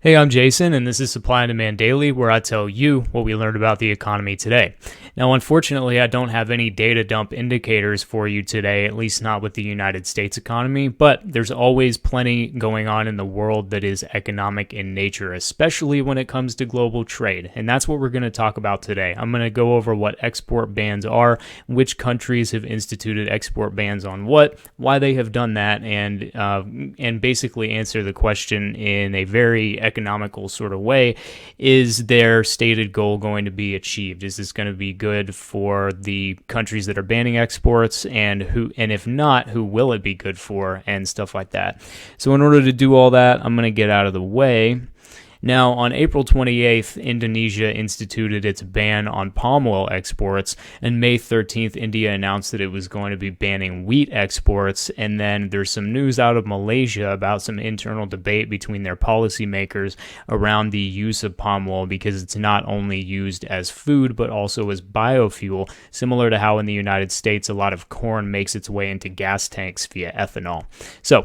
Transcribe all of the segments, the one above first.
Hey, I'm Jason, and this is Supply and Demand Daily, where I tell you what we learned about the economy today. Now, unfortunately, I don't have any data dump indicators for you today, at least not with the United States economy, but there's always plenty going on in the world that is economic in nature, especially when it comes to global trade. And that's what we're going to talk about today. I'm going to go over what export bans are, which countries have instituted export bans on what, why they have done that, and basically answer the question in a very economical sort of way. Is their stated goal going to be achieved? Is this going to be good for the countries that are banning exports, and if not, who will it be good for, and stuff like that. So in order to do all that, I'm going to get out of the way. Now, on April 28th, Indonesia instituted its ban on palm oil exports, and May 13th, India announced that it was going to be banning wheat exports, and then there's some news out of Malaysia about some internal debate between their policymakers around the use of palm oil because it's not only used as food, but also as biofuel, similar to how in the United States a lot of corn makes its way into gas tanks via ethanol. So,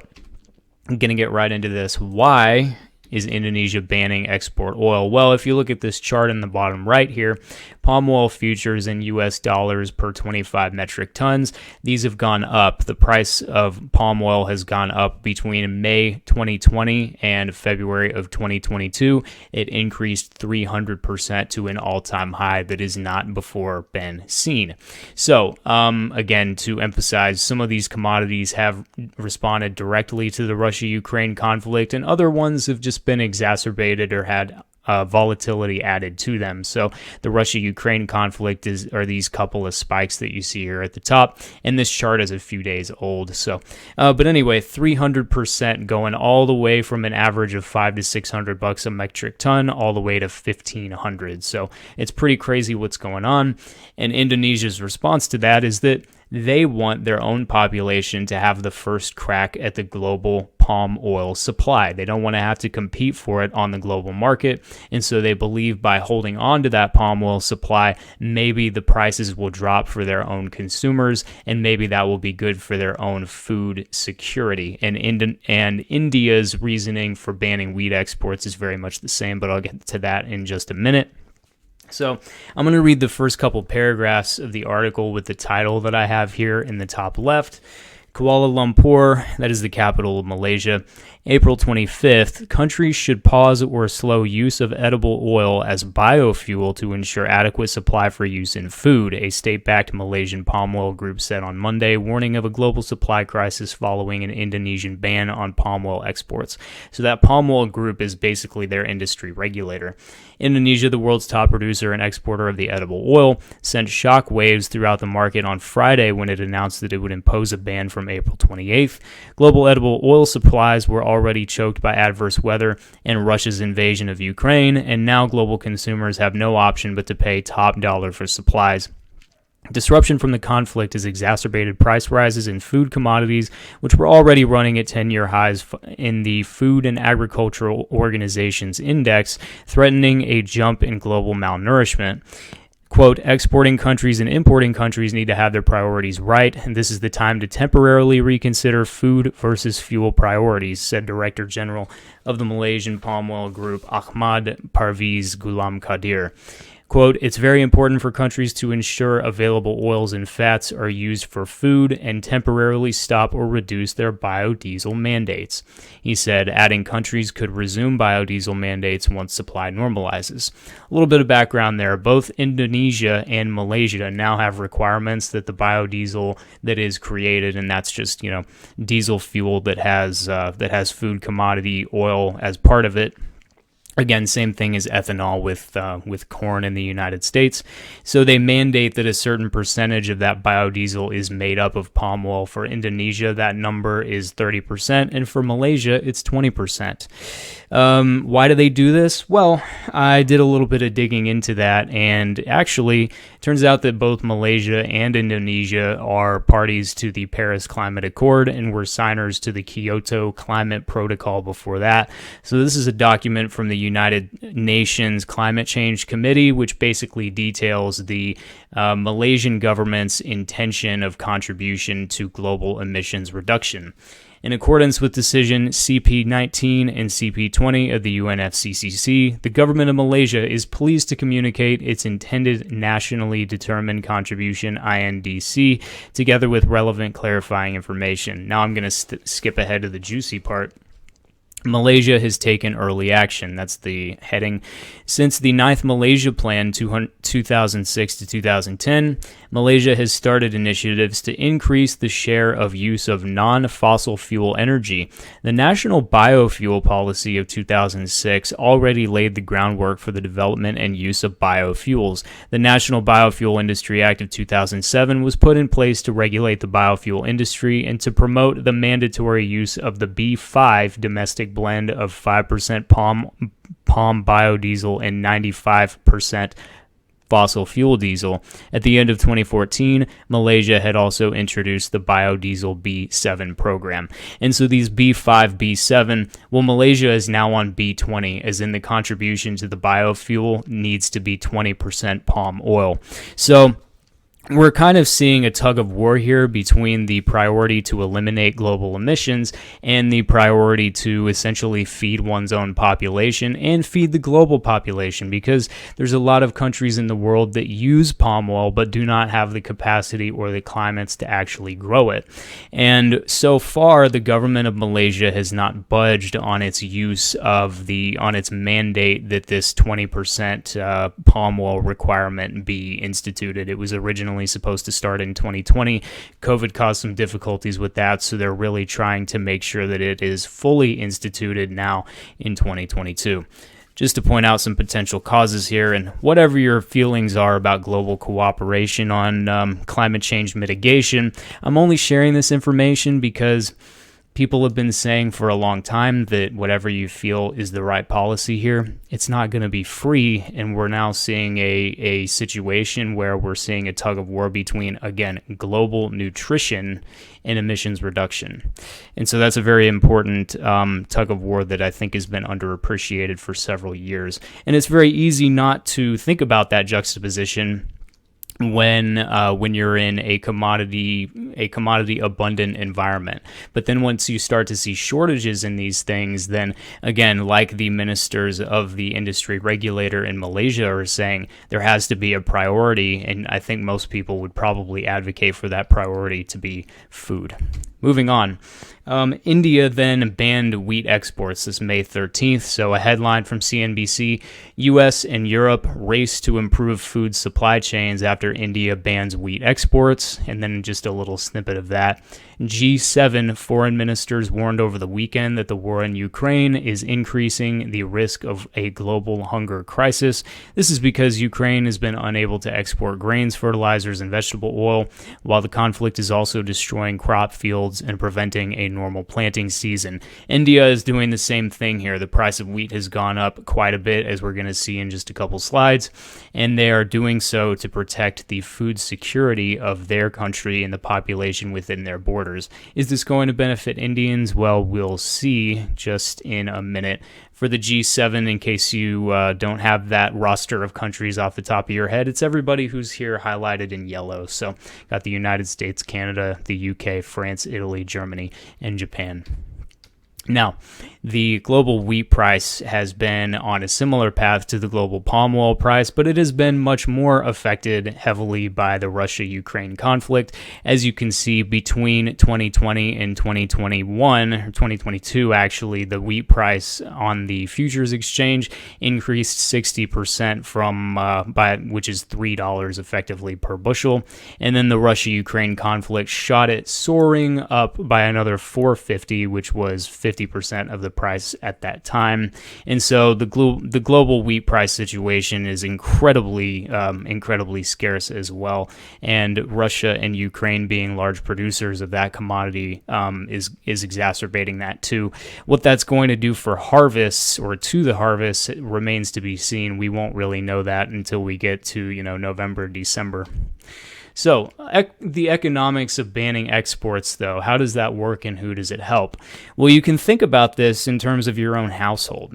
I'm going to get right into this. Why is Indonesia banning export oil? Well, if you look at this chart in the bottom right here, palm oil futures in US dollars per 25 metric tons, these have gone up. The price of palm oil has gone up between May 2020 and February of 2022. It increased 300% to an all-time high that has not before been seen. So, again, to emphasize, some of these commodities have responded directly to the Russia-Ukraine conflict, and other ones have just been exacerbated or had volatility added to them. So the Russia-Ukraine conflict are these couple of spikes that you see here at the top, and this chart is a few days old. So, but anyway, 300% going all the way from an average of $500 to $600 a metric ton, all the way to $1,500. So it's pretty crazy what's going on. And Indonesia's response to that is that they want their own population to have the first crack at the global palm oil supply. They don't want to have to compete for it on the global market, and so they believe by holding on to that palm oil supply, maybe the prices will drop for their own consumers, and maybe that will be good for their own food security. And India's reasoning for banning wheat exports is very much the same, but I'll get to that in just a minute. So I'm going to read the first couple paragraphs of the article with the title that I have here in the top left. Kuala Lumpur, that is the capital of Malaysia, April 25th, countries should pause or slow use of edible oil as biofuel to ensure adequate supply for use in food, a state-backed Malaysian palm oil group said on Monday, warning of a global supply crisis following an Indonesian ban on palm oil exports. So that palm oil group is basically their industry regulator. Indonesia, the world's top producer and exporter of the edible oil, sent shock waves throughout the market on Friday when it announced that it would impose a ban from April 28th. Global edible oil supplies were already choked by adverse weather and Russia's invasion of Ukraine, and now global consumers have no option but to pay top dollar for supplies. Disruption from the conflict has exacerbated price rises in food commodities, which were already running at 10-year highs in the Food and Agricultural Organization's index, threatening a jump in global malnourishment. Quote, exporting countries and importing countries need to have their priorities right, and this is the time to temporarily reconsider food versus fuel priorities, said Director General of the Malaysian Palm Oil Group, Ahmad Parviz Gulam Qadir. Quote, it's very important for countries to ensure available oils and fats are used for food and temporarily stop or reduce their biodiesel mandates. He said, adding countries could resume biodiesel mandates once supply normalizes. A little bit of background there. Both Indonesia and Malaysia now have requirements that the biodiesel that is created, and that's just, diesel fuel that has food commodity oil as part of it. Again, same thing as ethanol with corn in the United States. So they mandate that a certain percentage of that biodiesel is made up of palm oil. For Indonesia, that number is 30%, and for Malaysia, it's 20%. Why do they do this? Well, I did a little bit of digging into that, and actually, it turns out that both Malaysia and Indonesia are parties to the Paris Climate Accord and were signers to the Kyoto Climate Protocol before that. So this is a document from the United Nations Climate Change Committee, which basically details the Malaysian government's intention of contribution to global emissions reduction. In accordance with decision CP19 and CP20 of the UNFCCC, the government of Malaysia is pleased to communicate its intended nationally determined contribution INDC together with relevant clarifying information. Now I'm going to skip ahead to the juicy part. Malaysia has taken early action. That's the heading. Since the 9th Malaysia Plan 2006 to 2010, Malaysia has started initiatives to increase the share of use of non-fossil fuel energy. The National Biofuel Policy of 2006 already laid the groundwork for the development and use of biofuels. The National Biofuel Industry Act of 2007 was put in place to regulate the biofuel industry and to promote the mandatory use of the B5 domestic blend of 5% palm biodiesel and 95% fossil fuel diesel. At the end of 2014, Malaysia had also introduced the Biodiesel B7 program. And so these B5, B7, well, Malaysia is now on B20, as in the contribution to the biofuel needs to be 20% palm oil. So we're kind of seeing a tug of war here between the priority to eliminate global emissions and the priority to essentially feed one's own population and feed the global population, because there's a lot of countries in the world that use palm oil but do not have the capacity or the climates to actually grow it. And so far, the government of Malaysia has not budged on its use of on its mandate that this 20% palm oil requirement be instituted. It was originally supposed to start in 2020. COVID caused some difficulties with that, so they're really trying to make sure that it is fully instituted now in 2022. Just to point out some potential causes here, and whatever your feelings are about global cooperation on climate change mitigation, I'm only sharing this information because people have been saying for a long time that whatever you feel is the right policy here, it's not going to be free, and we're now seeing a situation where we're seeing a tug of war between, again, global nutrition and emissions reduction. And so that's a very important tug of war that I think has been underappreciated for several years. And it's very easy not to think about that juxtaposition when you're in a commodity abundant environment. But then once you start to see shortages in these things, then again, like the ministers of the industry regulator in Malaysia are saying, there has to be a priority, and I think most people would probably advocate for that priority to be food. Moving on. India then banned wheat exports this May 13th. So a headline from CNBC, U.S. and Europe race to improve food supply chains after India bans wheat exports. And then just a little snippet of that. G7 foreign ministers warned over the weekend that the war in Ukraine is increasing the risk of a global hunger crisis. This is because Ukraine has been unable to export grains, fertilizers, and vegetable oil, while the conflict is also destroying crop fields and preventing a normal planting season. India is doing the same thing here. The price of wheat has gone up quite a bit, as we're going to see in just a couple slides, and they are doing so to protect the food security of their country and the population within their borders. Is this going to benefit Indians? Well, we'll see just in a minute. For the G7, in case you don't have that roster of countries off the top of your head, it's everybody who's here highlighted in yellow. So got the United States, Canada, the UK, France, Italy, Germany, and Japan. Now, the global wheat price has been on a similar path to the global palm oil price, but it has been much more affected heavily by the Russia-Ukraine conflict. As you can see, between 2020 and 2021, or 2022 actually, the wheat price on the futures exchange increased 60% which is $3 effectively per bushel. And then the Russia-Ukraine conflict shot it soaring up by another $4.50, which was 50% of the price at that time. And so the global wheat price situation is incredibly scarce as well. And Russia and Ukraine, being large producers of that commodity, is exacerbating that too. What that's going to do for harvests, or to the harvest, remains to be seen. We won't really know that until we get to November, December. So the economics of banning exports, though, how does that work and who does it help? Well, you can think about this in terms of your own household.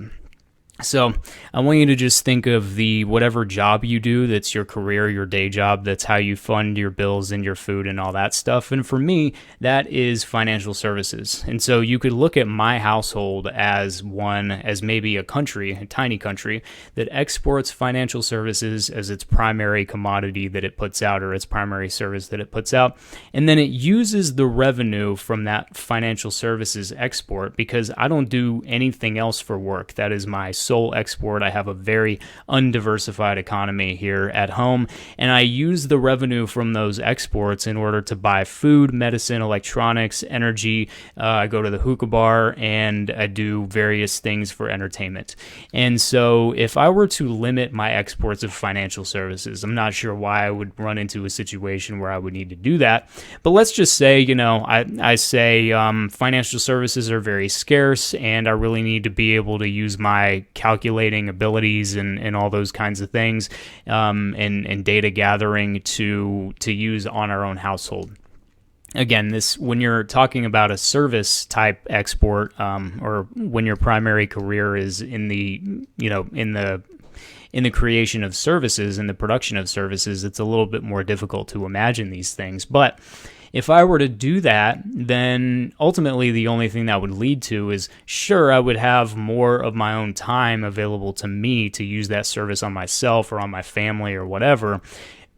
So I want you to just think of the whatever job you do, that's your career, your day job, that's how you fund your bills and your food and all that stuff. And for me, that is financial services. And so you could look at my household as maybe a country, a tiny country, that exports financial services as its primary commodity that it puts out, or its primary service that it puts out. And then it uses the revenue from that financial services export, because I don't do anything else for work. That is my sole export. I have a very undiversified economy here at home, and I use the revenue from those exports in order to buy food, medicine, electronics, energy. I go to the hookah bar, and I do various things for entertainment. And so if I were to limit my exports of financial services, I'm not sure why I would run into a situation where I would need to do that. But let's just say, I say financial services are very scarce, and I really need to be able to use my calculating abilities and all those kinds of things, and data gathering to use on our own household. Again, when you're talking about a service type export, or when your primary career is in the creation of services and the production of services, it's a little bit more difficult to imagine these things. But if I were to do that, then ultimately the only thing that would lead to is, sure, I would have more of my own time available to me to use that service on myself or on my family or whatever,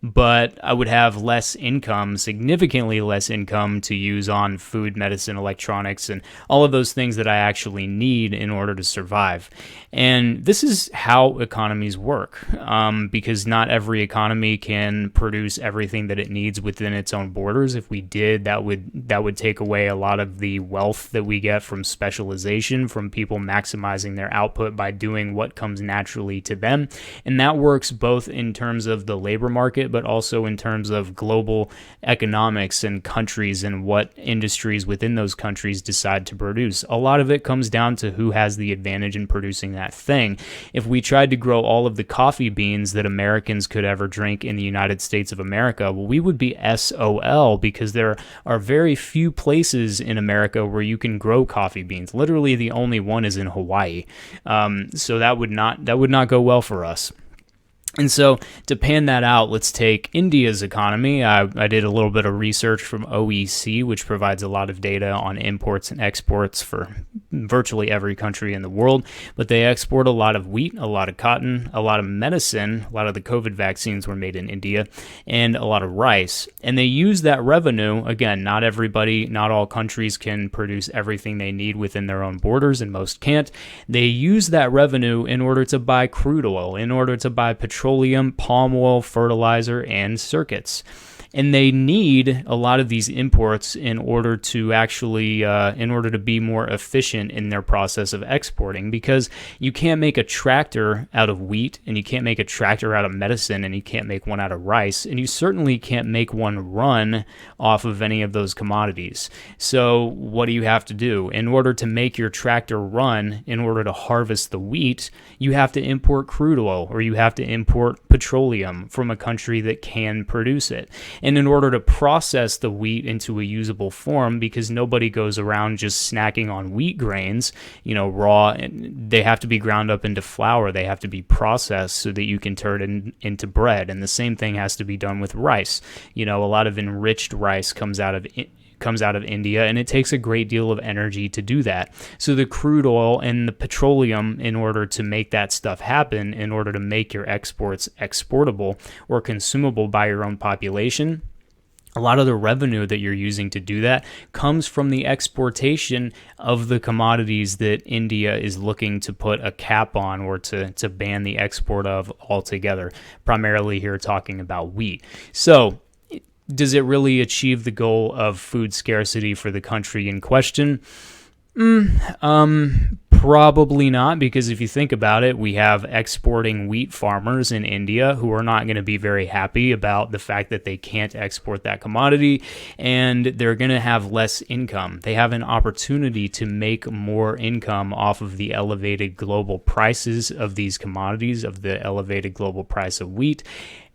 but I would have less income, significantly less income, to use on food, medicine, electronics, and all of those things that I actually need in order to survive. And this is how economies work, because not every economy can produce everything that it needs within its own borders. If we did, that would take away a lot of the wealth that we get from specialization, from people maximizing their output by doing what comes naturally to them. And that works both in terms of the labor market, but also in terms of global economics and countries and what industries within those countries decide to produce. A lot of it comes down to who has the advantage in producing that thing. If we tried to grow all of the coffee beans that Americans could ever drink in the United States of America, well, we would be SOL, because there are very few places in America where you can grow coffee beans. Literally, the only one is in Hawaii. So that would not go well for us. And so to pan that out, let's take India's economy. I did a little bit of research from OEC, which provides a lot of data on imports and exports for virtually every country in the world. But they export a lot of wheat, a lot of cotton, a lot of medicine. A lot of the COVID vaccines were made in India, and a lot of rice. And they use that revenue. Again, not all countries can produce everything they need within their own borders, and most can't. They use that revenue in order to buy crude oil, in order to buy petroleum, palm oil, fertilizer, and circuits. And they need a lot of these imports in order to be more efficient in their process of exporting, because you can't make a tractor out of wheat, and you can't make a tractor out of medicine, and you can't make one out of rice, and you certainly can't make one run off of any of those commodities. So what do you have to do? In order to make your tractor run, in order to harvest the wheat, you have to import crude oil, or you have to import petroleum from a country that can produce it. And in order to process the wheat into a usable form, because nobody goes around just snacking on wheat grains, raw, they have to be ground up into flour. They have to be processed so that you can turn it into bread. And the same thing has to be done with rice. A lot of enriched rice comes out of India, and it takes a great deal of energy to do that. So the crude oil and the petroleum, in order to make that stuff happen, in order to make your exports exportable or consumable by your own population, a lot of the revenue that you're using to do that comes from the exportation of the commodities that India is looking to put a cap on, or to ban the export of altogether. Primarily here talking about wheat. So does it really achieve the goal of food scarcity for the country in question? Probably not, because if you think about it, we have exporting wheat farmers in India who are not going to be very happy about the fact that they can't export that commodity, and they're going to have less income. They have an opportunity to make more income off of the elevated global prices of these commodities, of the elevated global price of wheat.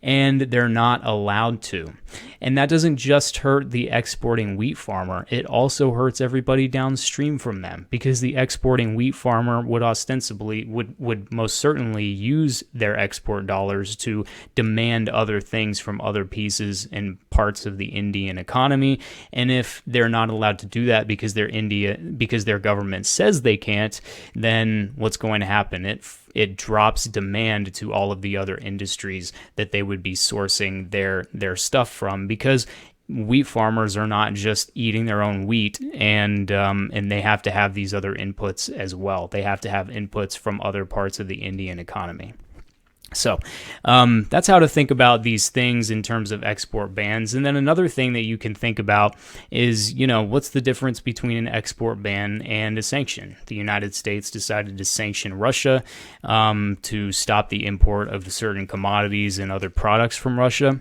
and they're not allowed to. And that doesn't just hurt the exporting wheat farmer, it also hurts everybody downstream from them, because the exporting wheat farmer would most certainly use their export dollars to demand other things from other pieces and parts of the Indian economy. And if they're not allowed to do that because their government says they can't, then what's going to happen? It drops demand to all of the other industries that they would be sourcing their stuff from, because wheat farmers are not just eating their own wheat, and they have to have these other inputs as well. They have to have inputs from other parts of the Indian economy. So that's how to think about these things in terms of export bans. And then another thing that you can think about is, what's the difference between an export ban and a sanction? The United States decided to sanction Russia to stop the import of certain commodities and other products from Russia.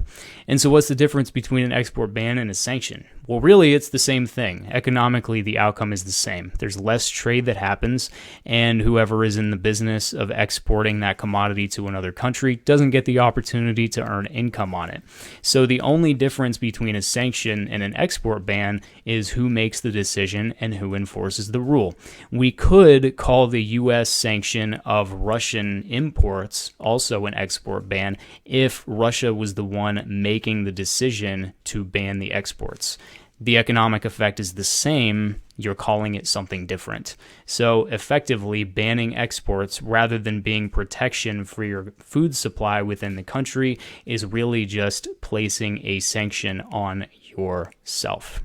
And so what's the difference between an export ban and a sanction? Well, really, it's the same thing. Economically, the outcome is the same. There's less trade that happens, and whoever is in the business of exporting that commodity to another country doesn't get the opportunity to earn income on it. So the only difference between a sanction and an export ban is who makes the decision and who enforces the rule. We could call the U.S. sanction of Russian imports also an export ban if Russia was the one making the decision to ban the exports. The economic effect is the same, you're calling it something different. So effectively, banning exports rather than being protection for your food supply within the country is really just placing a sanction on yourself.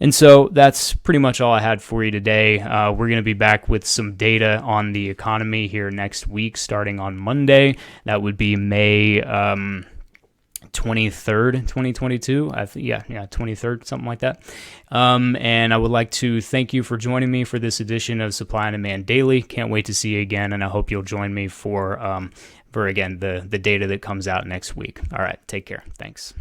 And so that's pretty much all I had for you today. We're going to be back with some data on the economy here next week, starting on Monday. That would be May 23rd, 2022. 23rd, something like that. And I would like to thank you for joining me for this edition of Supply and Demand Daily. Can't wait to see you again, and I hope you'll join me for again, the data that comes out next week. All right, take care. Thanks.